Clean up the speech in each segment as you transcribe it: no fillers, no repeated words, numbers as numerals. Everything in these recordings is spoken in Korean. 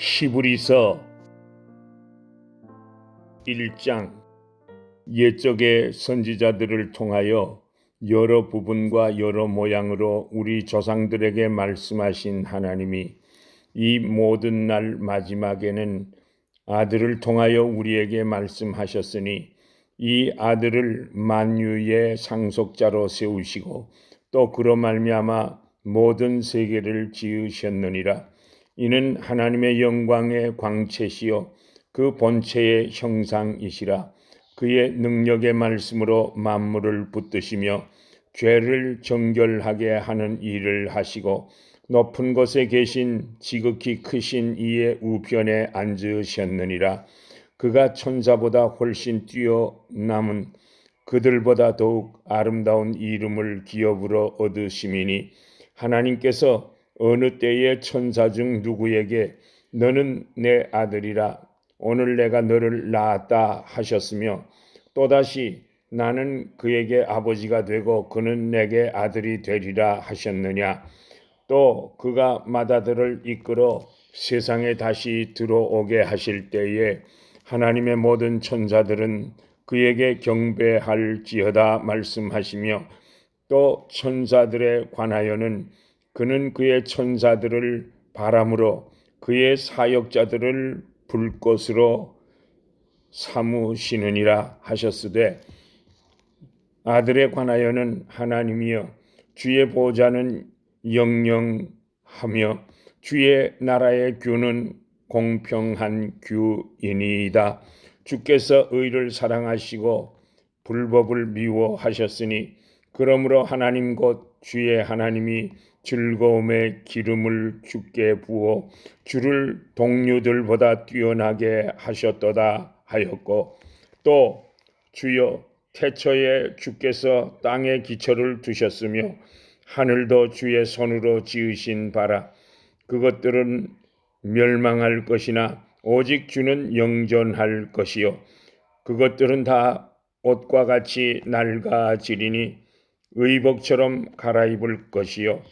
히브리서 1장. 옛적의 선지자들을 통하여 여러 부분과 여러 모양으로 우리 조상들에게 말씀하신 하나님이 이 모든 날 마지막에는 아들을 통하여 우리에게 말씀하셨으니 이 아들을 만유의 상속자로 세우시고 또 그로 말미암아 모든 세계를 지으셨느니라. 이는 하나님의 영광의 광채시요 그 본체의 형상이시라. 그의 능력의 말씀으로 만물을 붙드시며 죄를 정결하게 하는 일을 하시고 높은 곳에 계신 지극히 크신 이의 우편에 앉으셨느니라. 그가 천사보다 훨씬 뛰어남은 그들보다 더욱 아름다운 이름을 기업으로 얻으심이니 하나님께서 어느 때에 천사 중 누구에게 너는 내 아들이라 오늘 내가 너를 낳았다 하셨으며 또다시 나는 그에게 아버지가 되고 그는 내게 아들이 되리라 하셨느냐. 또 그가 맏아들을 이끌어 세상에 다시 들어오게 하실 때에 하나님의 모든 천사들은 그에게 경배할지어다 말씀하시며 또 천사들에 관하여는 그는 그의 천사들을 바람으로 그의 사역자들을 불꽃으로 삼으시느니라 하셨으되 아들에 관하여는 하나님이여 주의 보좌는 영영하며 주의 나라의 규는 공평한 규이니이다. 주께서 의를 사랑하시고 불법을 미워하셨으니 그러므로 하나님 곧 주의 하나님이 즐거움의 기름을 주께 부어 주를 동류들보다 뛰어나게 하셨도다 하였고 또 주여 태초에 주께서 땅에 기초를 두셨으며 하늘도 주의 손으로 지으신 바라. 그것들은 멸망할 것이나 오직 주는 영존할 것이요 그것들은 다 옷과 같이 낡아지리니 의복처럼 갈아입을 것이요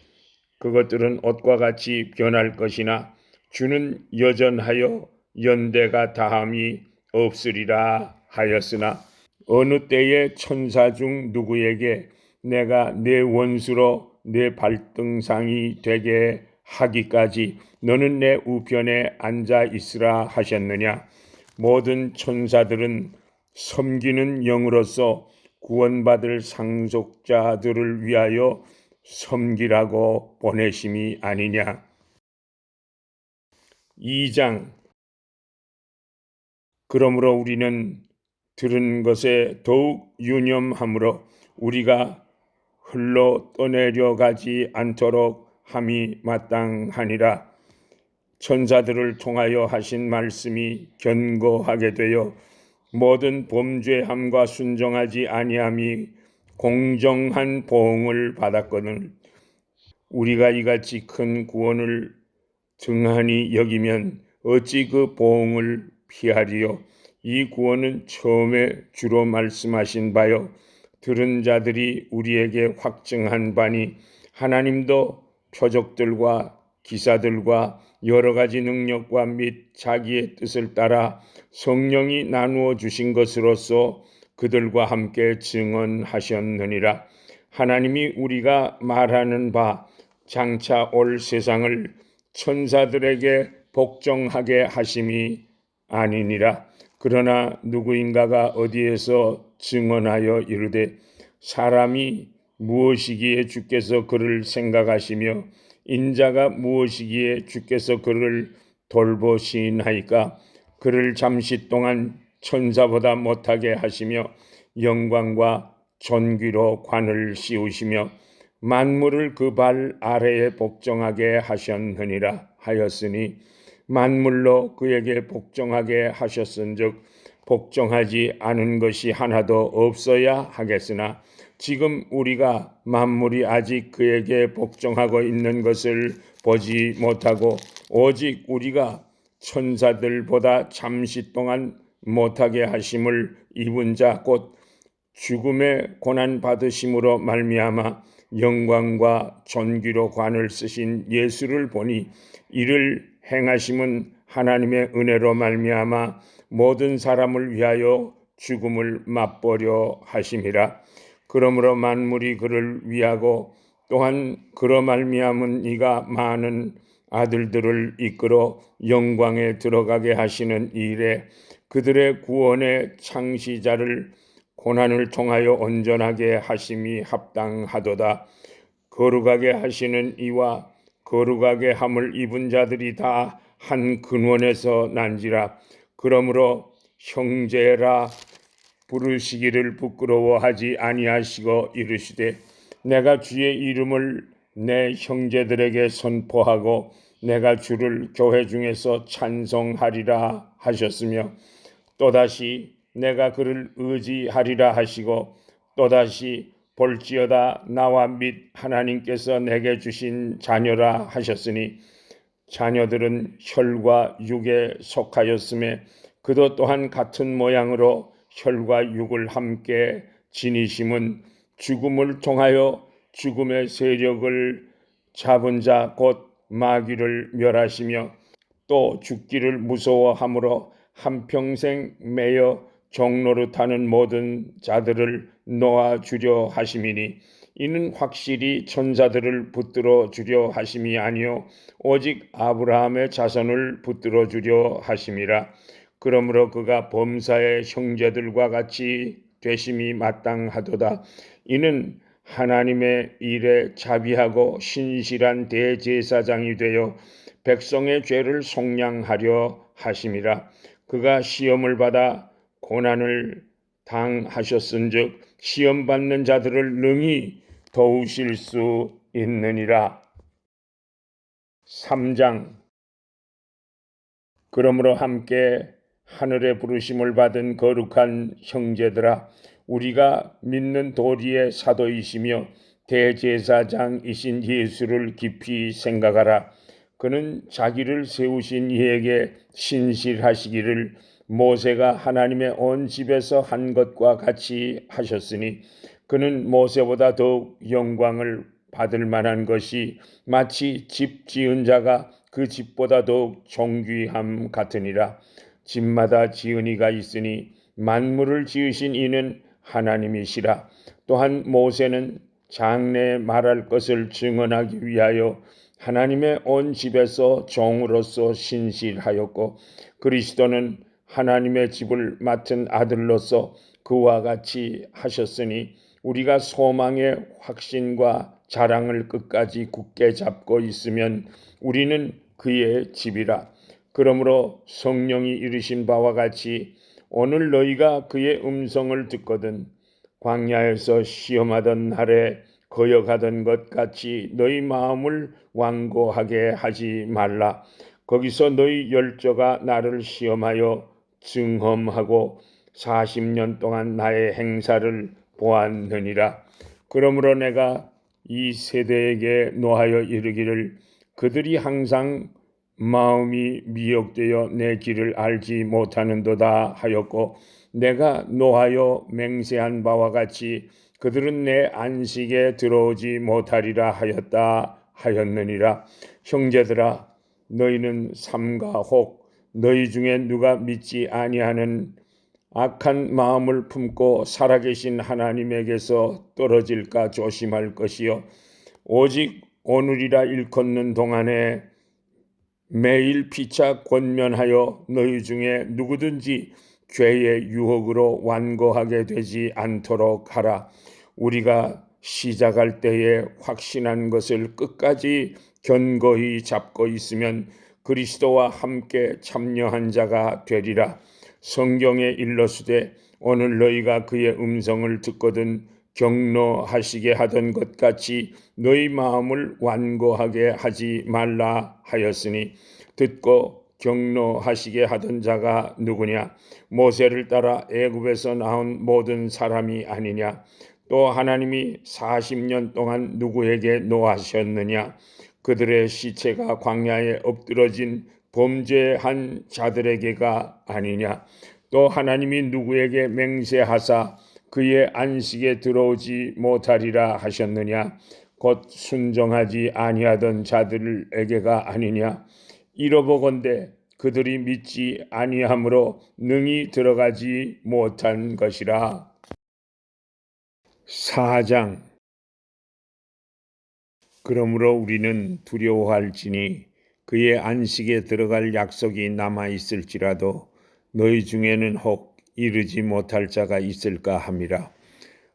그것들은 옷과 같이 변할 것이나 주는 여전하여 연대가 다함이 없으리라 하였으나 어느 때에 천사 중 누구에게 내가 내 원수로 내 발등상이 되게 하기까지 너는 내 우편에 앉아 있으라 하셨느냐. 모든 천사들은 섬기는 영으로서 구원받을 상속자들을 위하여 섬기라고 보내심이 아니냐. 2장. 그러므로 우리는 들은 것에 더욱 유념함으로 우리가 흘러 떠내려가지 않도록 함이 마땅하니라. 천사들을 통하여 하신 말씀이 견고하게 되어 모든 범죄함과 순종하지 아니함이 공정한 보응을 받았거늘 우리가 이같이 큰 구원을 등한히 여기면 어찌 그 보응을 피하리요. 이 구원은 처음에 주로 말씀하신 바요 들은 자들이 우리에게 확증한 바니 하나님도 표적들과 기사들과 여러 가지 능력과 및 자기의 뜻을 따라 성령이 나누어 주신 것으로서 그들과 함께 증언하셨느니라. 하나님이 우리가 말하는 바 장차 올 세상을 천사들에게 복종하게 하심이 아니니라. 그러나 누구인가가 어디에서 증언하여 이르되 사람이 무엇이기에 주께서 그를 생각하시며 인자가 무엇이기에 주께서 그를 돌보시나이까. 그를 잠시 동안 천사보다 못하게 하시며 영광과 존귀로 관을 씌우시며 만물을 그 발 아래에 복종하게 하셨느니라 하였으니 만물로 그에게 복종하게 하셨은즉 복종하지 않은 것이 하나도 없어야 하겠으나 지금 우리가 만물이 아직 그에게 복종하고 있는 것을 보지 못하고 오직 우리가 천사들보다 잠시 동안 못하게 하심을 입은 자 곧 죽음의 고난 받으심으로 말미암아 영광과 존귀로 관을 쓰신 예수를 보니 이를 행하심은 하나님의 은혜로 말미암아 모든 사람을 위하여 죽음을 맛보려 하심이라. 그러므로 만물이 그를 위하고 또한 그로 말미암은 이가 많은 아들들을 이끌어 영광에 들어가게 하시는 일에 그들의 구원의 창시자를 고난을 통하여 온전하게 하심이 합당하도다. 거룩하게 하시는 이와 거룩하게 함을 입은 자들이 다 한 근원에서 난지라. 그러므로 형제라 부르시기를 부끄러워하지 아니하시고 이르시되 내가 주의 이름을 내 형제들에게 선포하고 내가 주를 교회 중에서 찬송하리라 하셨으며 또다시 내가 그를 의지하리라 하시고 또다시 볼지어다 나와 및 하나님께서 내게 주신 자녀라 하셨으니 자녀들은 혈과 육에 속하였음에 그도 또한 같은 모양으로 혈과 육을 함께 지니심은 죽음을 통하여 죽음의 세력을 잡은 자 곧 마귀를 멸하시며 또 죽기를 무서워함으로 한평생 매여 종노릇하는 모든 자들을 놓아주려 하심이니 이는 확실히 천사들을 붙들어 주려 하심이 아니요 오직 아브라함의 자손을 붙들어 주려 하심이라. 그러므로 그가 범사의 형제들과 같이 되심이 마땅하도다. 이는 하나님의 일에 자비하고 신실한 대제사장이 되어 백성의 죄를 속량하려 하심이라. 그가 시험을 받아 고난을 당하셨은즉 시험 받는 자들을 능히 도우실 수 있느니라. 3장. 그러므로 함께 하늘의 부르심을 받은 거룩한 형제들아, 우리가 믿는 도리의 사도이시며 대제사장이신 예수를 깊이 생각하라. 그는 자기를 세우신 이에게 신실하시기를 모세가 하나님의 온 집에서 한 것과 같이 하셨으니 그는 모세보다 더욱 영광을 받을 만한 것이 마치 집 지은 자가 그 집보다 더욱 존귀함 같으니라. 집마다 지은 이가 있으니 만물을 지으신 이는 하나님이시라. 또한 모세는 장래에 말할 것을 증언하기 위하여 하나님의 온 집에서 종으로서 신실하였고 그리스도는 하나님의 집을 맡은 아들로서 그와 같이 하셨으니 우리가 소망의 확신과 자랑을 끝까지 굳게 잡고 있으면 우리는 그의 집이라. 그러므로 성령이 이르신 바와 같이 오늘 너희가 그의 음성을 듣거든 광야에서 시험하던 날에 거역하던 것 같이 너희 마음을 완고하게 하지 말라. 거기서 너희 열조가 나를 시험하여 증험하고 40년 동안 나의 행사를 보았느니라. 그러므로 내가 이 세대에게 노하여 이르기를 그들이 항상 마음이 미혹되어 내 길을 알지 못하는도다 하였고 내가 노하여 맹세한 바와 같이 그들은 내 안식에 들어오지 못하리라 하였다 하였느니라. 형제들아, 너희는 삼가 혹 너희 중에 누가 믿지 아니하는 악한 마음을 품고 살아계신 하나님에게서 떨어질까 조심할 것이요 오직 오늘이라 일컫는 동안에 매일 피차 권면하여 너희 중에 누구든지 죄의 유혹으로 완고하게 되지 않도록 하라. 우리가 시작할 때에 확신한 것을 끝까지 견고히 잡고 있으면 그리스도와 함께 참여한 자가 되리라. 성경에 일러스되 오늘 너희가 그의 음성을 듣거든 경노하시게 하던 것 같이 너희 마음을 완고하게 하지 말라 하였으니 듣고 경노하시게 하던 자가 누구냐? 모세를 따라 애굽에서 나온 모든 사람이 아니냐? 또 하나님이 40년 동안 누구에게 노하셨느냐? 그들의 시체가 광야에 엎드러진 범죄한 자들에게가 아니냐? 또 하나님이 누구에게 맹세하사 그의 안식에 들어오지 못하리라 하셨느냐? 곧 순종하지 아니하던 자들에게가 아니냐? 이러보건대 그들이 믿지 아니함으로 능히 들어가지 못한 것이라. 4장. 그러므로 우리는 두려워할지니 그의 안식에 들어갈 약속이 남아 있을지라도 너희 중에는 혹 이르지 못할 자가 있을까 함이라.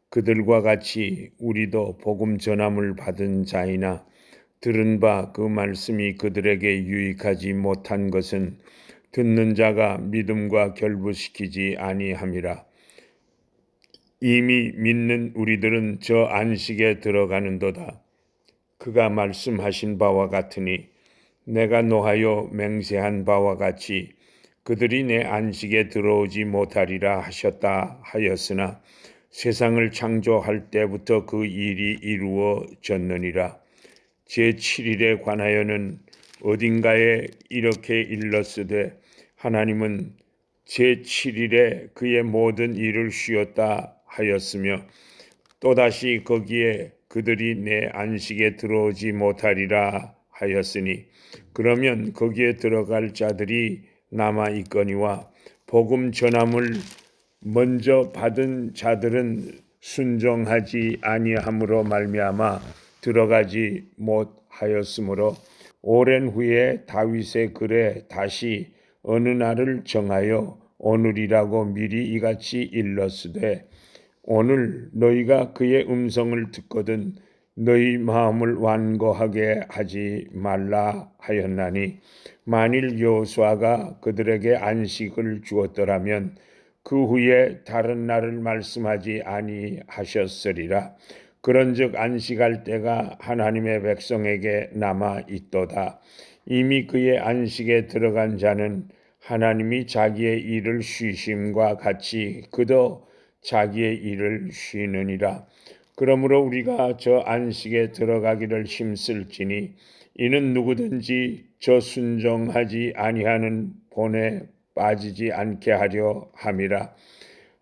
그들과 같이 우리도 복음 전함을 받은 자이나 들은 바 그 말씀이 그들에게 유익하지 못한 것은 듣는 자가 믿음과 결부시키지 아니함이라. 이미 믿는 우리들은 저 안식에 들어가는도다. 그가 말씀하신 바와 같으니 내가 노하여 맹세한 바와 같이 그들이 내 안식에 들어오지 못하리라 하셨다 하였으나 세상을 창조할 때부터 그 일이 이루어졌느니라. 제7일에 관하여는 어딘가에 이렇게 일렀으되 하나님은 제7일에 그의 모든 일을 쉬었다 하였으며 또다시 거기에 그들이 내 안식에 들어오지 못하리라 하였으니 그러면 거기에 들어갈 자들이 남아 있거니와 복음 전함을 먼저 받은 자들은 순종하지 아니함으로 말미암아 들어가지 못하였으므로 오랜 후에 다윗의 글에 다시 어느 날을 정하여 오늘이라고 미리 이같이 일렀으되 오늘 너희가 그의 음성을 듣거든 너희 마음을 완고하게 하지 말라 하였나니 만일 여호수아가 그들에게 안식을 주었더라면 그 후에 다른 날을 말씀하지 아니하셨으리라. 그런즉 안식할 때가 하나님의 백성에게 남아 있도다. 이미 그의 안식에 들어간 자는 하나님이 자기의 일을 쉬심과 같이 그도 자기의 일을 쉬느니라. 그러므로 우리가 저 안식에 들어가기를 힘쓸지니 이는 누구든지 저 순종하지 아니하는 본에 빠지지 않게 하려 함이라.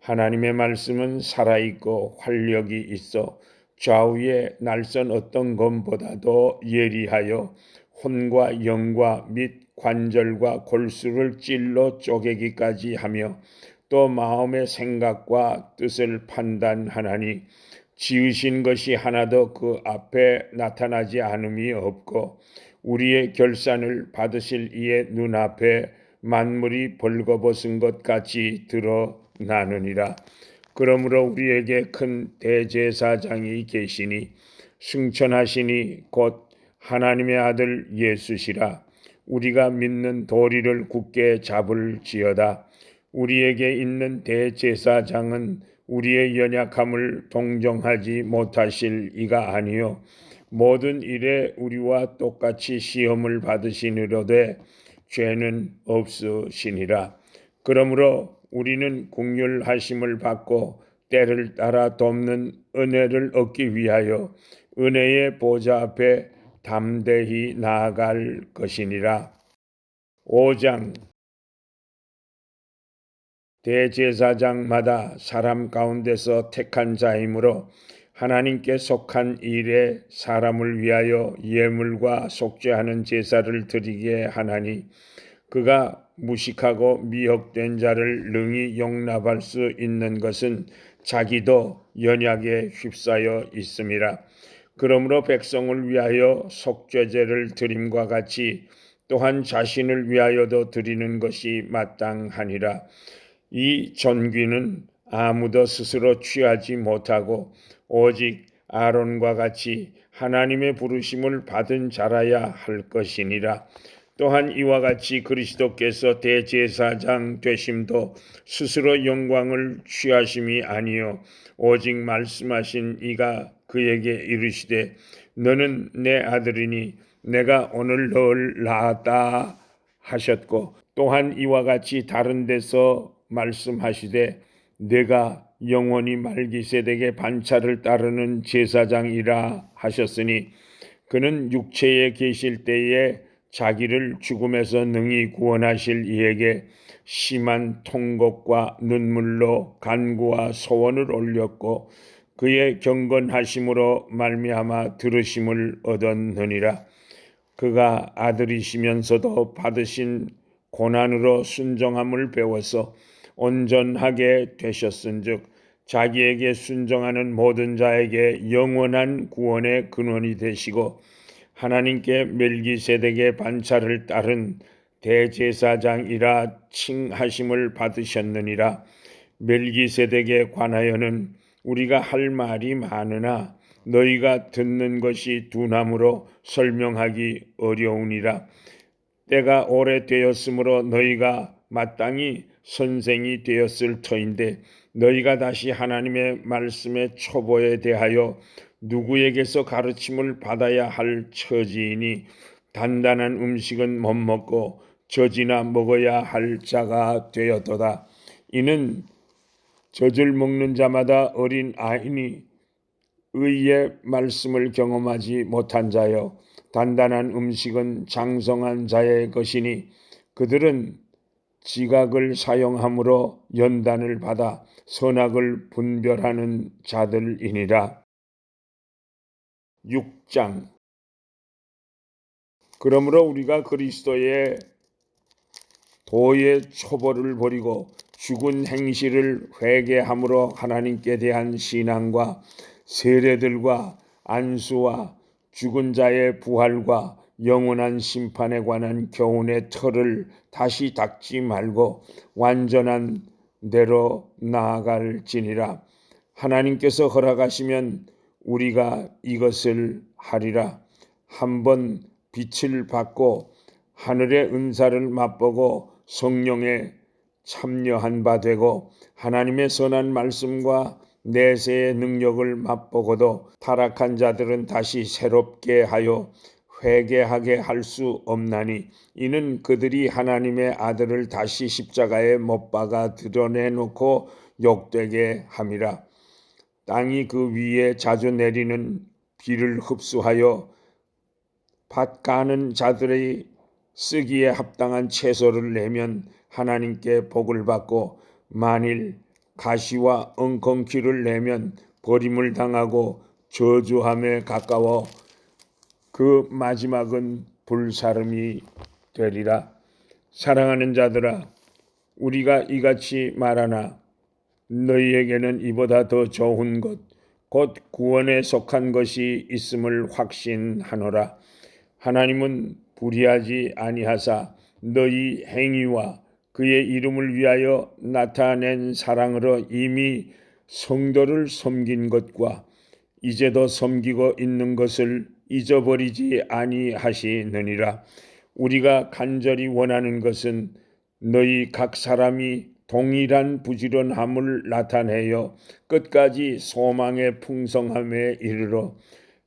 하나님의 말씀은 살아있고 활력이 있어 좌우의 날선 어떤 검보다도 예리하여 혼과 영과 및 관절과 골수를 찔러 쪼개기까지 하며 또 마음의 생각과 뜻을 판단하나니 지으신 것이 하나도 그 앞에 나타나지 않음이 없고 우리의 결산을 받으실 이의 눈앞에 만물이 벌거벗은 것 같이 드러나느니라. 그러므로 우리에게 큰 대제사장이 계시니 승천하시니 곧 하나님의 아들 예수시라. 우리가 믿는 도리를 굳게 잡을지어다. 우리에게 있는 대제사장은 우리의 연약함을 동정하지 못하실 이가 아니요 모든 일에 우리와 똑같이 시험을 받으시느로되 죄는 없으시니라. 그러므로 우리는 긍휼하심을 받고 때를 따라 돕는 은혜를 얻기 위하여 은혜의 보좌 앞에 담대히 나아갈 것이니라. 5장. 대제사장마다 사람 가운데서 택한 자이므로 하나님께 속한 일에 사람을 위하여 예물과 속죄하는 제사를 드리게 하나니 그가 무식하고 미혹된 자를 능히 용납할 수 있는 것은 자기도 연약에 휩싸여 있음이라. 그러므로 백성을 위하여 속죄제를 드림과 같이 또한 자신을 위하여도 드리는 것이 마땅하니라. 이 존귀는 아무도 스스로 취하지 못하고 오직 아론과 같이 하나님의 부르심을 받은 자라야 할 것이니라. 또한 이와 같이 그리스도께서 대제사장 되심도 스스로 영광을 취하심이 아니요 오직 말씀하신 이가 그에게 이르시되 너는 내 아들이니 내가 오늘 너를 낳았다 하셨고 또한 이와 같이 다른 데서 말씀하시되 내가 영원히 말기세덱의 반차를 따르는 제사장이라 하셨으니 그는 육체에 계실 때에 자기를 죽음에서 능히 구원하실 이에게 심한 통곡과 눈물로 간구와 소원을 올렸고 그의 경건하심으로 말미암아 들으심을 얻었느니라. 그가 아들이시면서도 받으신 고난으로 순종함을 배워서 온전하게 되셨은즉 자기에게 순종하는 모든 자에게 영원한 구원의 근원이 되시고 하나님께 멜기세덱의 반차를 따른 대제사장이라 칭하심을 받으셨느니라. 멜기세덱에 관하여는 우리가 할 말이 많으나 너희가 듣는 것이 둔함으로 설명하기 어려우니라. 때가 오래되었으므로 너희가 마땅히 선생이 되었을 터인데 너희가 다시 하나님의 말씀의 초보에 대하여 누구에게서 가르침을 받아야 할 처지이니 단단한 음식은 못 먹고 젖이나 먹어야 할 자가 되었도다. 이는 젖을 먹는 자마다 어린 아이니 의의 말씀을 경험하지 못한 자여 단단한 음식은 장성한 자의 것이니 그들은 지각을 사용함으로 연단을 받아 선악을 분별하는 자들이니라. 6장. 그러므로 우리가 그리스도의 도의 초보를 버리고 죽은 행실을 회개함으로 하나님께 대한 신앙과 세례들과 안수와 죽은 자의 부활과 영원한 심판에 관한 교훈의 틀을 다시 닦지 말고 완전한 대로 나아갈지니라. 하나님께서 허락하시면 우리가 이것을 하리라. 한번 빛을 받고 하늘의 은사를 맛보고 성령에 참여한 바 되고 하나님의 선한 말씀과 내세의 능력을 맛보고도 타락한 자들은 다시 새롭게 하여 회개하게 할 수 없나니 이는 그들이 하나님의 아들을 다시 십자가에 못 박아 드러내놓고 욕되게 함이라. 땅이 그 위에 자주 내리는 비를 흡수하여 밭 가는 자들의 쓰기에 합당한 채소를 내면 하나님께 복을 받고 만일 가시와 엉겅퀴를 내면 버림을 당하고 저주함에 가까워 그 마지막은 불사름이 되리라. 사랑하는 자들아, 우리가 이같이 말하나 너희에게는 이보다 더 좋은 것 곧 구원에 속한 것이 있음을 확신하노라. 하나님은 불의하지 아니하사 너희 행위와 그의 이름을 위하여 나타낸 사랑으로 이미 성도를 섬긴 것과 이제도 섬기고 있는 것을 잊어버리지 아니하시느니라. 우리가 간절히 원하는 것은 너희 각 사람이 동일한 부지런함을 나타내어 끝까지 소망의 풍성함에 이르러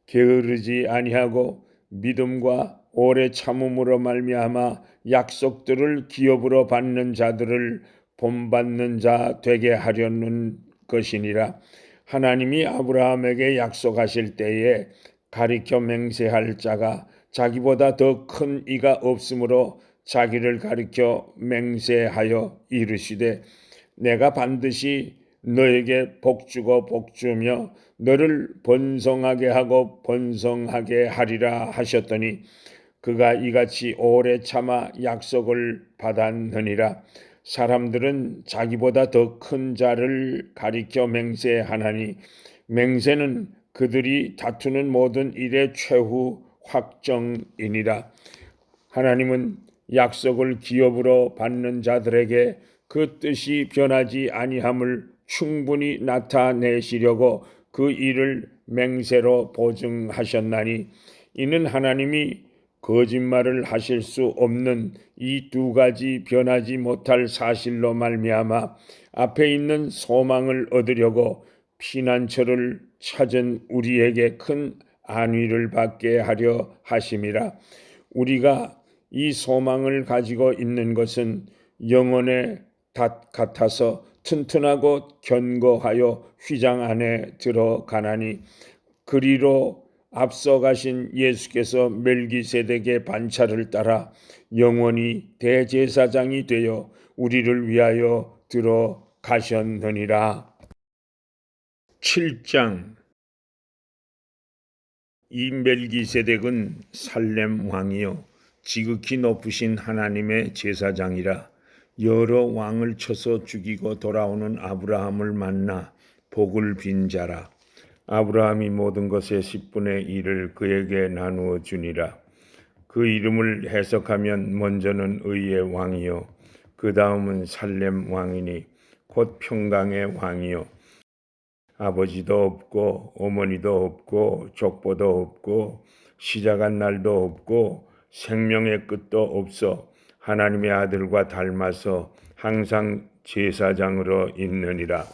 게으르지 아니하고 믿음과 오래 참음으로 말미암아 약속들을 기업으로 받는 자들을 본받는 자 되게 하려는 것이니라. 하나님이 아브라함에게 약속하실 때에 가리켜 맹세할 자가 자기보다 더 큰 이가 없으므로 자기를 가리켜 맹세하여 이르시되 내가 반드시 너에게 복주고 복주며 너를 번성하게 하고 번성하게 하리라 하셨더니 그가 이같이 오래 참아 약속을 받았느니라. 사람들은 자기보다 더 큰 자를 가리켜 맹세하나니 맹세는 그들이 다투는 모든 일의 최후 확정이니라. 하나님은 약속을 기업으로 받는 자들에게 그 뜻이 변하지 아니함을 충분히 나타내시려고 그 일을 맹세로 보증하셨나니 이는 하나님이 거짓말을 하실 수 없는 이 두 가지 변하지 못할 사실로 말미암아 앞에 있는 소망을 얻으려고 피난처를 찾은 우리에게 큰 안위를 받게 하려 하심이라. 우리가 이 소망을 가지고 있는 것은 영혼의 닷 같아서 튼튼하고 견고하여 휘장 안에 들어가나니 그리로 앞서가신 예수께서 멜기세덱의 반차를 따라 영원히 대제사장이 되어 우리를 위하여 들어가셨느니라. 7장. 이 멜기세덱은 살렘 왕이요 지극히 높으신 하나님의 제사장이라. 여러 왕을 쳐서 죽이고 돌아오는 아브라함을 만나 복을 빈 자라. 아브라함이 모든 것의 10분의 1을 그에게 나누어 주니라. 그 이름을 해석하면 먼저는 의의 왕이요 그 다음은 살렘 왕이니 곧 평강의 왕이요 아버지도 없고 어머니도 없고 족보도 없고 시작한 날도 없고 생명의 끝도 없어 하나님의 아들과 닮아서 항상 제사장으로 있느니라.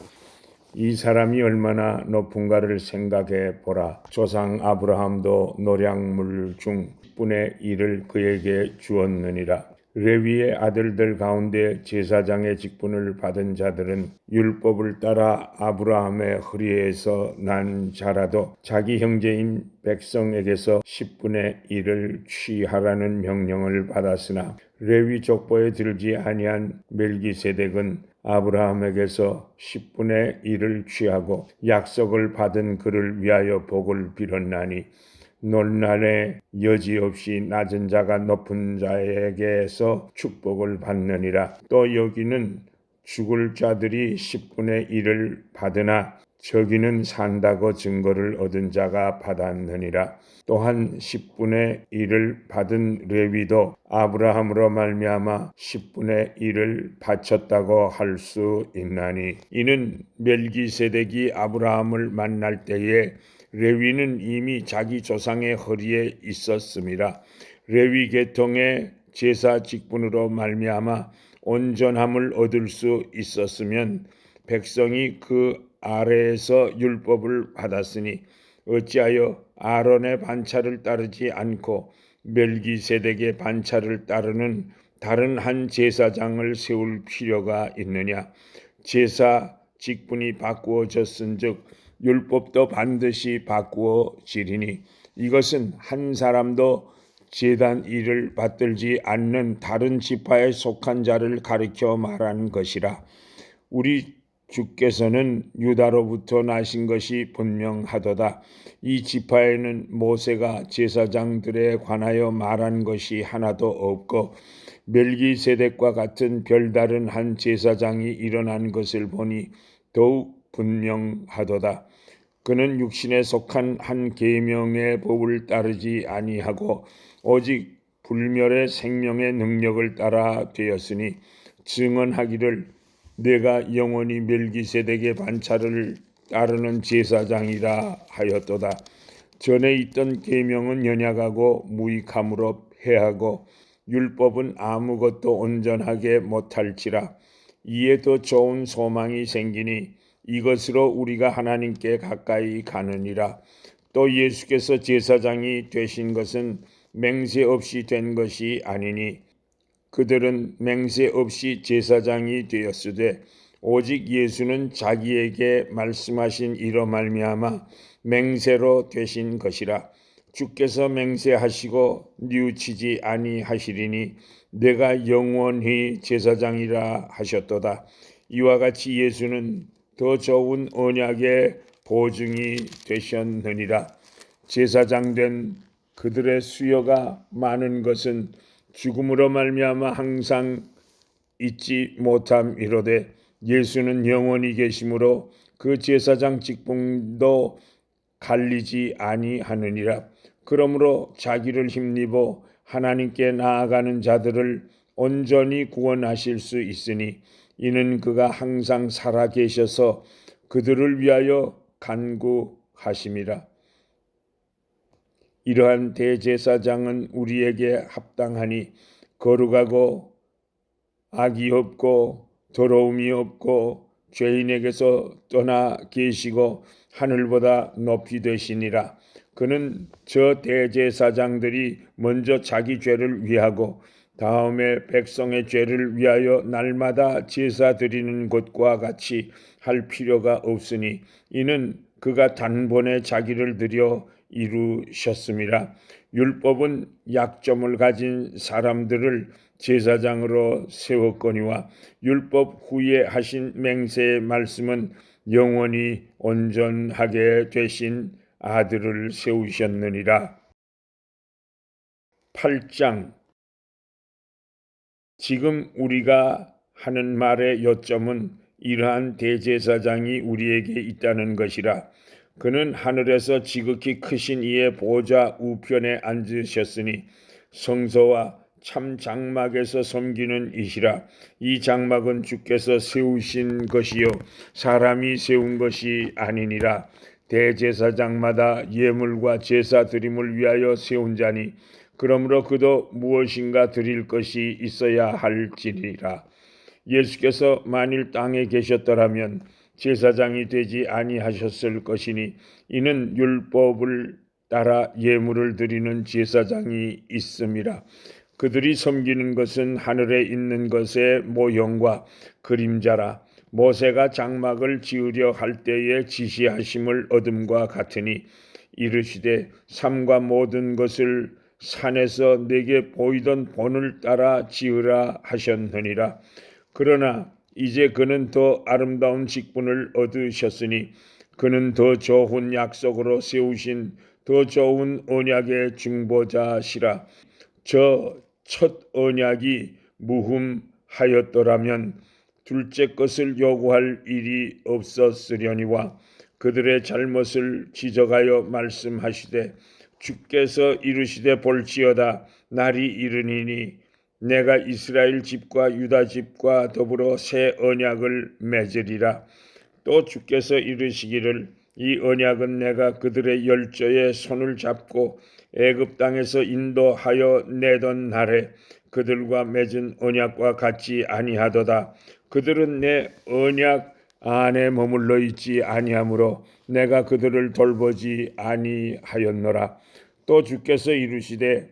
이 사람이 얼마나 높은가를 생각해 보라. 조상 아브라함도 노량물 중 10분의 1을 그에게 주었느니라. 레위의 아들들 가운데 제사장의 직분을 받은 자들은 율법을 따라 아브라함의 허리에서 난 자라도 자기 형제인 백성에게서 10분의 1을 취하라는 명령을 받았으나 레위 족보에 들지 아니한 멜기세덱은 아브라함에게서 10분의 1을 취하고 약속을 받은 그를 위하여 복을 빌었나니 논란의 여지없이 낮은 자가 높은 자에게서 축복을 받느니라. 또 여기는 죽을 자들이 10분의 1을 받으나 저기는 산다고 증거를 얻은 자가 받았느니라. 또한 10분의 1을 받은 레위도 아브라함으로 말미암아 10분의 1을 바쳤다고 할 수 있나니 이는 멜기세덱이 아브라함을 만날 때에 레위는 이미 자기 조상의 허리에 있었음이라. 레위 계통의 제사 직분으로 말미암아 온전함을 얻을 수 있었으면 백성이 그 아래에서 율법을 받았으니 어찌하여 아론의 반차를 따르지 않고 멜기세덱의 반차를 따르는 다른 한 제사장을 세울 필요가 있느냐. 제사 직분이 바꾸어졌은즉 율법도 반드시 바꾸어지리니 이것은 한 사람도 제단 일을 받들지 않는 다른 지파에 속한 자를 가리켜 말한 것이라. 우리 주께서는 유다로부터 나신 것이 분명하도다. 이 지파에는 모세가 제사장들에 관하여 말한 것이 하나도 없고 멜기세덱과 같은 별다른 한 제사장이 일어난 것을 보니 더욱 분명하도다. 그는 육신에 속한 한 계명의 법을 따르지 아니하고 오직 불멸의 생명의 능력을 따라 되었으니 증언하기를 내가 영원히 멜기세덱의 반차를 따르는 제사장이라 하였도다. 전에 있던 계명은 연약하고 무익함으로 패하고 율법은 아무것도 온전하게 못할지라. 이에 더 좋은 소망이 생기니 이것으로 우리가 하나님께 가까이 가느니라. 또 예수께서 제사장이 되신 것은 맹세 없이 된 것이 아니니 그들은 맹세 없이 제사장이 되었으되 오직 예수는 자기에게 말씀하신 이로 말미암아 맹세로 되신 것이라. 주께서 맹세하시고 뉘우치지 아니하시리니 내가 영원히 제사장이라 하셨도다. 이와 같이 예수는 더 좋은 언약의 보증이 되셨느니라. 제사장 된 그들의 수요가 많은 것은 죽음으로 말미암아 항상 잊지 못함이로되 예수는 영원히 계심으로 그 제사장 직분도 갈리지 아니하느니라. 그러므로 자기를 힘입어 하나님께 나아가는 자들을 온전히 구원하실 수 있으니 이는 그가 항상 살아 계셔서 그들을 위하여 간구하심이라. 이러한 대제사장은 우리에게 합당하니 거룩하고 악이 없고 더러움이 없고 죄인에게서 떠나 계시고 하늘보다 높이 되시니라. 그는 저 대제사장들이 먼저 자기 죄를 위하고 다음에 백성의 죄를 위하여 날마다 제사 드리는 것과 같이 할 필요가 없으니 이는 그가 단번에 자기를 드려 이루셨음이라. 율법은 약점을 가진 사람들을 제사장으로 세웠거니와 율법 후에 하신 맹세의 말씀은 영원히 온전하게 되신 아들을 세우셨느니라. 8장 지금 우리가 하는 말의 요점은 이러한 대제사장이 우리에게 있다는 것이라. 그는 하늘에서 지극히 크신 이의 보좌 우편에 앉으셨으니 성소와 참 장막에서 섬기는 이시라. 이 장막은 주께서 세우신 것이요 사람이 세운 것이 아니니라. 대제사장마다 예물과 제사 드림을 위하여 세운 자니 그러므로 그도 무엇인가 드릴 것이 있어야 할지니라. 예수께서 만일 땅에 계셨더라면 제사장이 되지 아니하셨을 것이니 이는 율법을 따라 예물을 드리는 제사장이 있음이라. 그들이 섬기는 것은 하늘에 있는 것의 모형과 그림자라. 모세가 장막을 지으려 할 때에 지시하심을 얻음과 같으니 이르시되 삼가 모든 것을 산에서 내게 보이던 본을 따라 지으라 하셨느니라. 그러나 이제 그는 더 아름다운 직분을 얻으셨으니 그는 더 좋은 약속으로 세우신 더 좋은 언약의 중보자시라. 저 첫 언약이 무흠하였더라면 둘째 것을 요구할 일이 없었으려니와 그들의 잘못을 지적하여 말씀하시되 주께서 이르시되 볼지어다 날이 이르니니 내가 이스라엘 집과 유다 집과 더불어 새 언약을 맺으리라. 또 주께서 이르시기를 이 언약은 내가 그들의 열조의 손을 잡고 애굽 땅에서 인도하여 내던 날에 그들과 맺은 언약과 같지 아니하도다. 그들은 내 언약 안에 머물러 있지 아니하므로 내가 그들을 돌보지 아니하였노라. 또 주께서 이르시되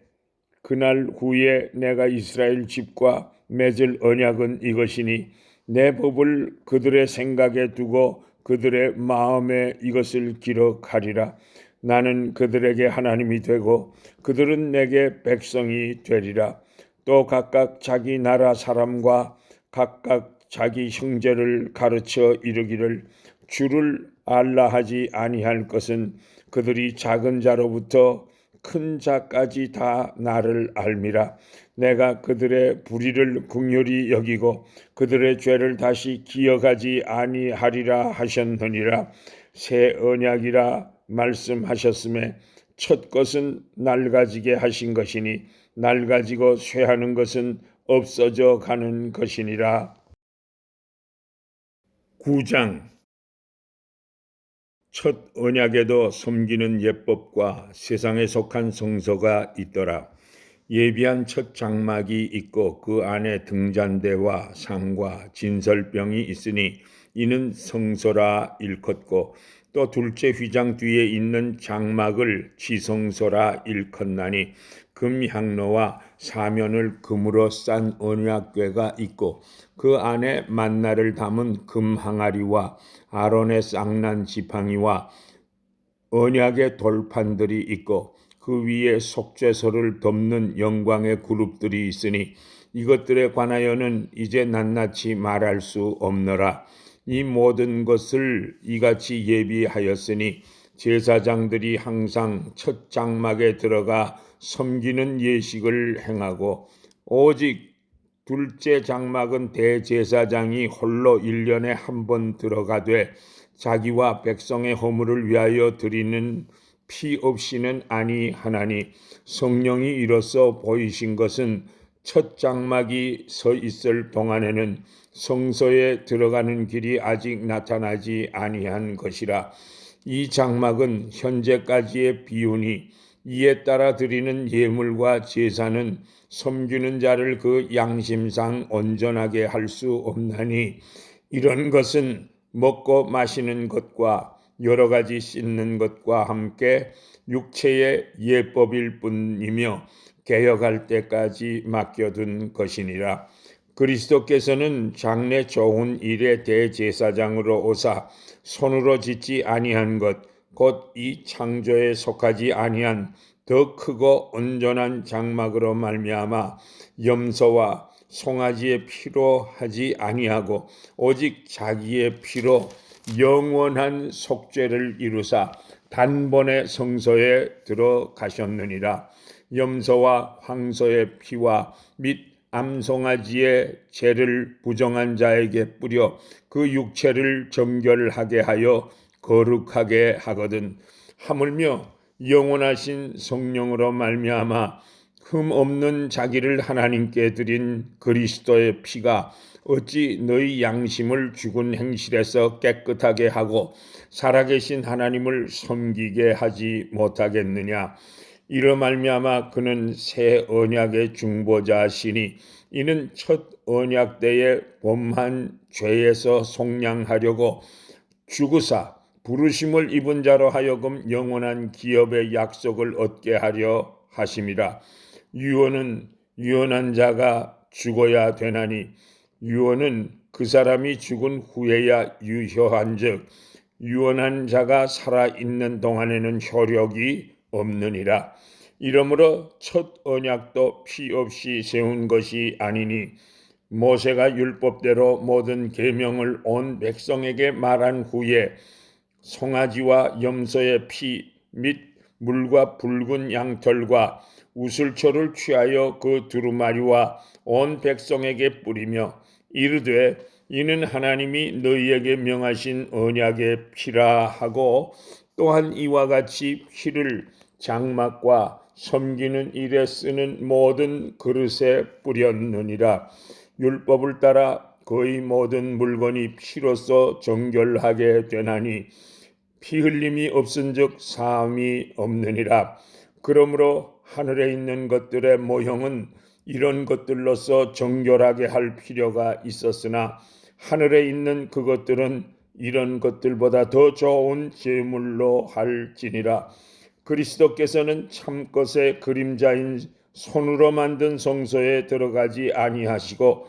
그날 후에 내가 이스라엘 집과 맺을 언약은 이것이니 내 법을 그들의 생각에 두고 그들의 마음에 이것을 기록하리라. 나는 그들에게 하나님이 되고 그들은 내게 백성이 되리라. 또 각각 자기 나라 사람과 각각 자기 형제를 가르쳐 이르기를 주를 알라 하지 아니할 것은 그들이 작은 자로부터 큰 자까지 다 나를 알미라. 내가 그들의 불의를 긍휼히 여기고 그들의 죄를 다시 기억하지 아니하리라 하셨느니라. 새 언약이라 말씀하셨음에 첫 것은 낡아지게 하신 것이니 낡아지고 쇠하는 것은 없어져 가는 것이니라. 9장. 첫 언약에도 섬기는 예법과 세상에 속한 성소가 있더라. 예비한 첫 장막이 있고 그 안에 등잔대와 상과 진설병이 있으니 이는 성소라 일컫고 또 둘째 휘장 뒤에 있는 장막을 지성소라 일컫나니 금향로와 사면을 금으로 싼 언약궤가 있고 그 안에 만나를 담은 금항아리와 아론의 쌍난 지팡이와 언약의 돌판들이 있고 그 위에 속죄소를 덮는 영광의 그룹들이 있으니 이것들에 관하여는 이제 낱낱이 말할 수 없노라. 이 모든 것을 이같이 예비하였으니 제사장들이 항상 첫 장막에 들어가 섬기는 예식을 행하고 오직 둘째 장막은 대제사장이 홀로 1년에 한 번 들어가되 자기와 백성의 허물을 위하여 드리는 피 없이는 아니하나니 성령이 이로써 보이신 것은 첫 장막이 서 있을 동안에는 성소에 들어가는 길이 아직 나타나지 아니한 것이라. 이 장막은 현재까지의 비유니 이에 따라 드리는 예물과 제사는 섬기는 자를 그 양심상 온전하게 할 수 없나니 이런 것은 먹고 마시는 것과 여러 가지 씻는 것과 함께 육체의 예법일 뿐이며 개혁할 때까지 맡겨둔 것이니라. 그리스도께서는 장래 좋은 일의 대제사장으로 오사 손으로 짓지 아니한 것 곧 이 창조에 속하지 아니한 더 크고 온전한 장막으로 말미암아 염소와 송아지의 피로 하지 아니하고 오직 자기의 피로 영원한 속죄를 이루사 단번에 성소에 들어가셨느니라. 염소와 황소의 피와 및 암송아지의 죄를 부정한 자에게 뿌려 그 육체를 정결하게 하여 거룩하게 하거든. 하물며 영원하신 성령으로 말미암아 흠 없는 자기를 하나님께 드린 그리스도의 피가 어찌 너희 양심을 죽은 행실에서 깨끗하게 하고 살아계신 하나님을 섬기게 하지 못하겠느냐. 이로 말미암아 그는 새 언약의 중보자시니 이는 첫 언약 때에 범한 죄에서 속량하려고 죽으사 부르심을 입은 자로 하여금 영원한 기업의 약속을 얻게 하려 하심이라. 유언은 유언한 자가 죽어야 되나니 유언은 그 사람이 죽은 후에야 유효한즉 유언한 자가 살아있는 동안에는 효력이 없느니라. 이러므로 첫 언약도 피 없이 세운 것이 아니니 모세가 율법대로 모든 계명을 온 백성에게 말한 후에 송아지와 염소의 피 및 물과 붉은 양털과 우슬초를 취하여 그 두루마리와 온 백성에게 뿌리며 이르되 이는 하나님이 너희에게 명하신 언약의 피라 하고 또한 이와 같이 피를 장막과 섬기는 일에 쓰는 모든 그릇에 뿌렸느니라. 율법을 따라 거의 모든 물건이 피로써 정결하게 되나니 피 흘림이 없은즉 사함이 없느니라. 그러므로 하늘에 있는 것들의 모형은 이런 것들로서 정결하게 할 필요가 있었으나 하늘에 있는 그것들은 이런 것들보다 더 좋은 제물로 할지니라. 그리스도께서는 참것의 그림자인 손으로 만든 성소에 들어가지 아니하시고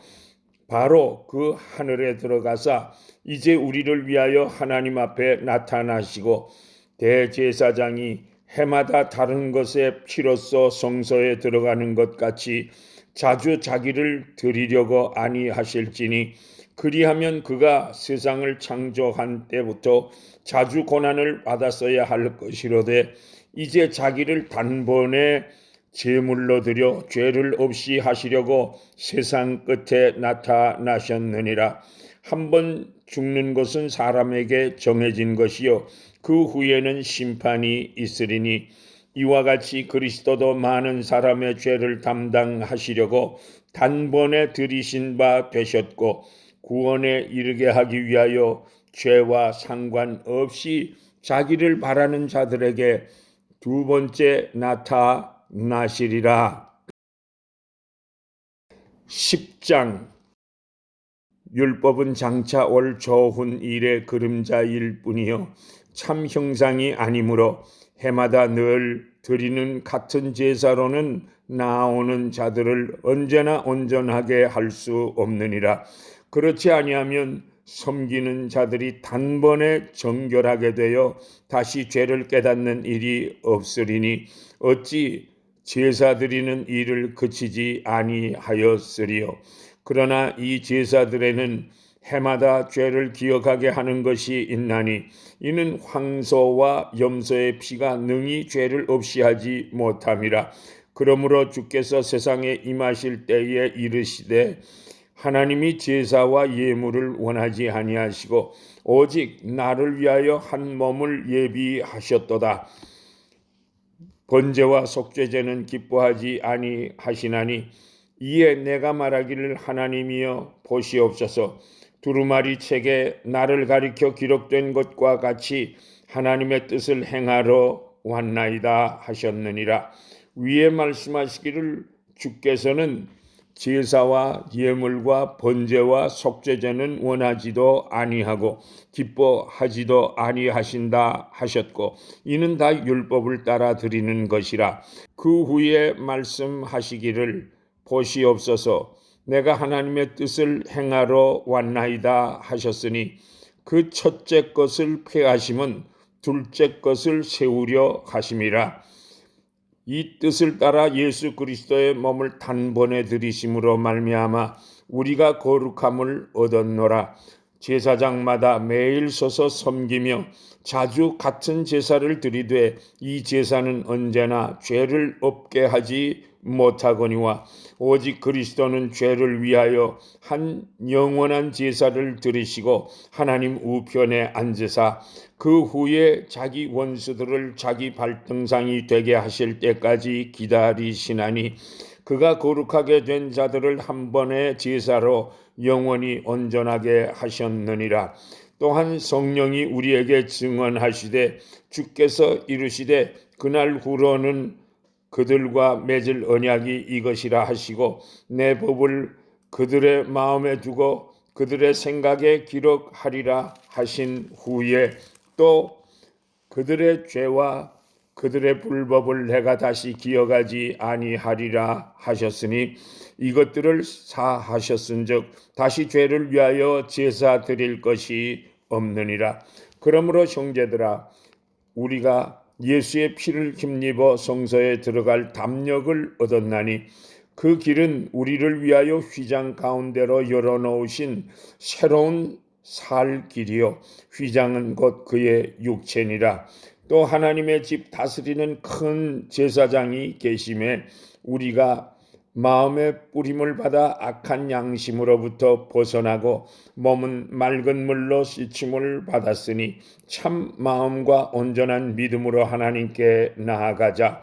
바로 그 하늘에 들어가사 이제 우리를 위하여 하나님 앞에 나타나시고 대제사장이 해마다 다른 것의 피로써 성소에 들어가는 것 같이 자주 자기를 드리려고 아니하실지니 그리하면 그가 세상을 창조한 때부터 자주 고난을 받았어야 할 것이로되 이제 자기를 단번에 제물로 드려 죄를 없이 하시려고 세상 끝에 나타나셨느니라. 한번 죽는 것은 사람에게 정해진 것이요 그 후에는 심판이 있으리니 이와 같이 그리스도도 많은 사람의 죄를 담당하시려고 단번에 들이신 바 되셨고 구원에 이르게 하기 위하여 죄와 상관없이 자기를 바라는 자들에게 두 번째 나타나시리라. 10장 율법은 장차 올 좋은 일의 그림자일 뿐이요 참 형상이 아니므로 해마다 늘 드리는 같은 제사로는 나아오는 자들을 언제나 온전하게 할 수 없느니라. 그렇지 아니하면 섬기는 자들이 단번에 정결하게 되어 다시 죄를 깨닫는 일이 없으리니 어찌 제사 드리는 일을 그치지 아니하였으리요. 그러나 이 제사들에는 해마다 죄를 기억하게 하는 것이 있나니 이는 황소와 염소의 피가 능히 죄를 없이 하지 못함이라. 그러므로 주께서 세상에 임하실 때에 이르시되 하나님이 제사와 예물을 원하지 아니하시고 오직 나를 위하여 한 몸을 예비하셨도다. 번제와 속죄제는 기뻐하지 아니하시나니 이에 내가 말하기를 하나님이여 보시옵소서 두루마리 책에 나를 가리켜 기록된 것과 같이 하나님의 뜻을 행하러 왔나이다 하셨느니라. 위에 말씀하시기를 주께서는 제사와 예물과 번제와 속죄제는 원하지도 아니하고 기뻐하지도 아니하신다 하셨고 이는 다 율법을 따라 드리는 것이라. 그 후에 말씀하시기를 보시옵소서 내가 하나님의 뜻을 행하러 왔나이다 하셨으니 그 첫째 것을 폐하심은 둘째 것을 세우려 하심이라. 이 뜻을 따라 예수 그리스도의 몸을 단번에 들이심으로 말미암아 우리가 거룩함을 얻었노라. 제사장마다 매일 서서 섬기며 자주 같은 제사를 드리되 이 제사는 언제나 죄를 없게 하지 못하거니와 오직 그리스도는 죄를 위하여 한 영원한 제사를 드리시고 하나님 우편에 앉으사 그 후에 자기 원수들을 자기 발등상이 되게 하실 때까지 기다리시나니 그가 거룩하게 된 자들을 한 번의 제사로 영원히 온전하게 하셨느니라. 또한 성령이 우리에게 증언하시되 주께서 이르시되 그날 후로는 그들과 맺을 언약이 이것이라 하시고 내 법을 그들의 마음에 두고 그들의 생각에 기록하리라 하신 후에 또 그들의 죄와 그들의 불법을 내가 다시 기억하지 아니하리라 하셨으니 이것들을 사하셨은즉 다시 죄를 위하여 제사 드릴 것이 없느니라. 그러므로 형제들아 우리가 예수의 피를 힘입어 성소에 들어갈 담력을 얻었나니 그 길은 우리를 위하여 휘장 가운데로 열어놓으신 새로운 살 길이요 휘장은 곧 그의 육체니라. 또 하나님의 집 다스리는 큰 제사장이 계심에 우리가 마음의 뿌림을 받아 악한 양심으로부터 벗어나고 몸은 맑은 물로 씻김을 받았으니 참 마음과 온전한 믿음으로 하나님께 나아가자.